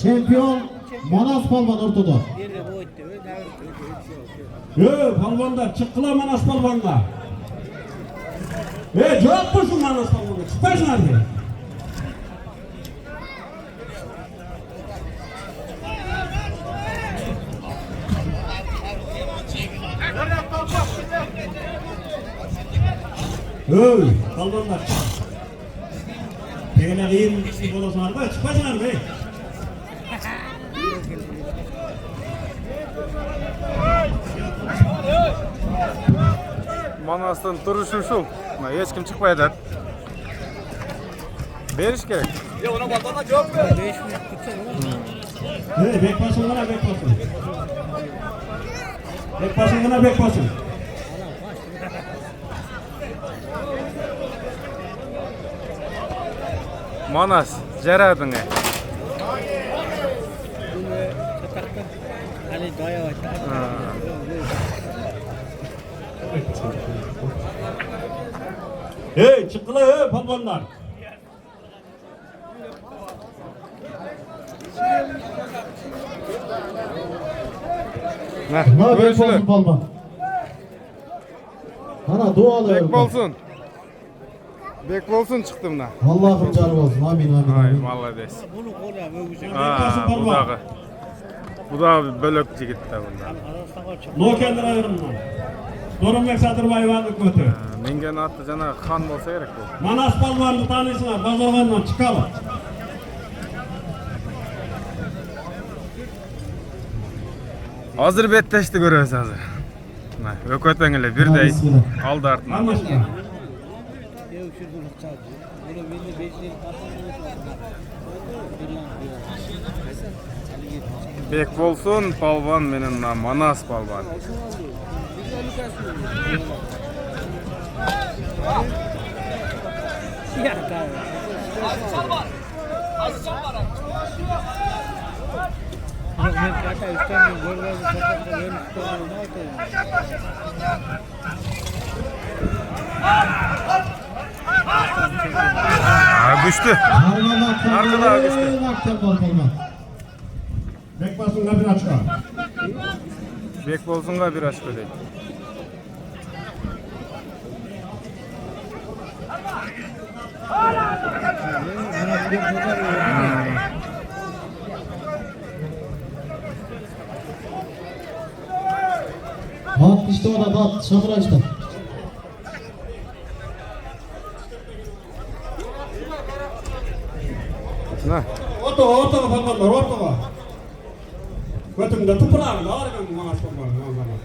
Çempiyon Manas Palvan ortada. Palvanlar çıktılar Manas Palvanlar. Cevap bulsun Manas Palvanlar. Çıkmasın abi. Palvanlar. Tegene kıyın bir bolasın araba. Çıkmasın abi. Manas'tan duruşu şu. Hiç kim çıkmaydı. Beriş gerek. Ya ona batana cevap ver. 5 minut Bek basın bana bek basın. Bek basın bana bek basın. Manas, Ceradın ya. Ali daya var. Çıktılar palvanlar. Bek olsun Palvan. Ana dualı. Bek bolsun. Bek bolsun çıktım da. Allah'ım canım olsun. Amin amin. Ay amin. malades. Bunu kola ögücek. Bu da bölökçü gitti bundan. No kendine ayırınlar. Dorunbek Satırbayev aldık kötü. Mengen attı cana kan bolsa gerek bu. Manas Palvan'ı tanısınlar. Bazarvan'dan çıkalım. Hazır betleşti görüyoruz hazır. Ökötengile bir de aldı artma. Anlaşıldı. Bek bolsun palvan menimle Manas palvan. Ya tamam. Ben kata üstten görüyorum. Güçlü. Arkada güçlü. Bek basın kapını açık al. Bek bolsun ga bir aşk ödeyim. Bat işte orada bat. Şakır açtı. Ortaga palvanlar ortaga. Götümde tıpırağın da var ya Manas Palvan'ın.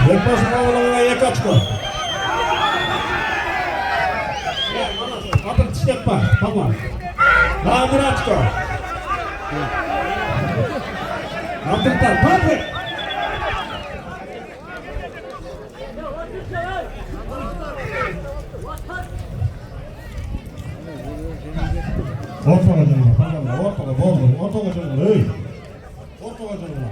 Bek basın palvanına yak açık ol. Kapı tişlet var palvan. Daha bir açık ol. Kapıklar patrik. Ortaga canına palvanlar ortaga boldur. Ortaga canına ey. Ortaga canına.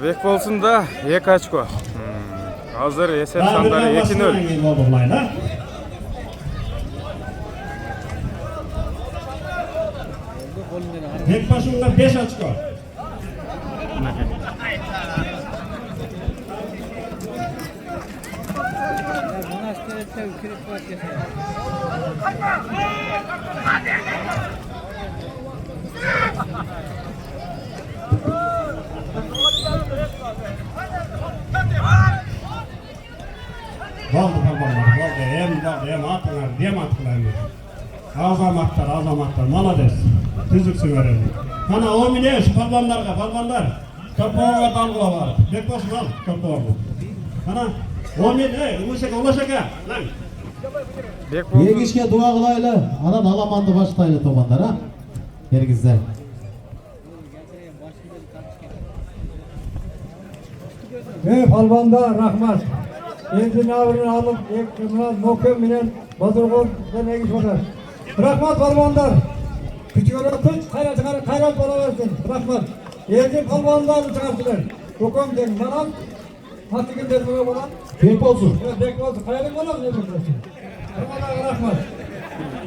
Bek bolsun da yek açko. Hazır esep sandalye yekin öl. Bek başında 5 açık var. Monastırda ülkelik var. Valdı palvanlar, valdı hem attılar, diyem attılar. Azamatlar, malades. Tüzüksün verelim. Kana o mine şu palvanlar. Kapığa dalga var. Bek basın al, kapığa bu. Kana o mine, ulaşaka. Lan. Bek bolsun. Yegişke dua kılaylı. Anan alamandı baştaylı tobanlar ha. Herkese. Palvanda rahmat. Enzin avını alıp ekranına mokum minen bazırgoldan egiş bakar. Rahmat palvandar. Küçük öyle tut, kayrat bana versin. Rahmat. Enzin palvandan çıkarttılar. Kokom den manam. Hati gün dedim ona bana. Keyif olsun. Evet bek oldu. Kayalık bana ne beklersin? Rahmat rahmat.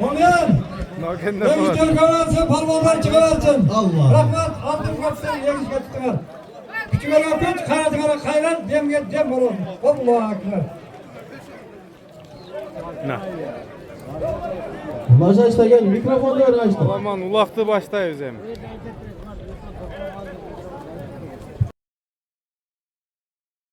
Olmayan. Nokende Yemiş Polat. Türkavansın, palmonlar çıkavansın. Allah. Rahmat, altın kapsın, yemiş kapsınlar. Küçük olan köç, kayratına kayrat, dem olun. Allah'a akbar. Na. Ulaş açta gel. Mikrofonu ver açta. Alaman ulaktı baştayız hem.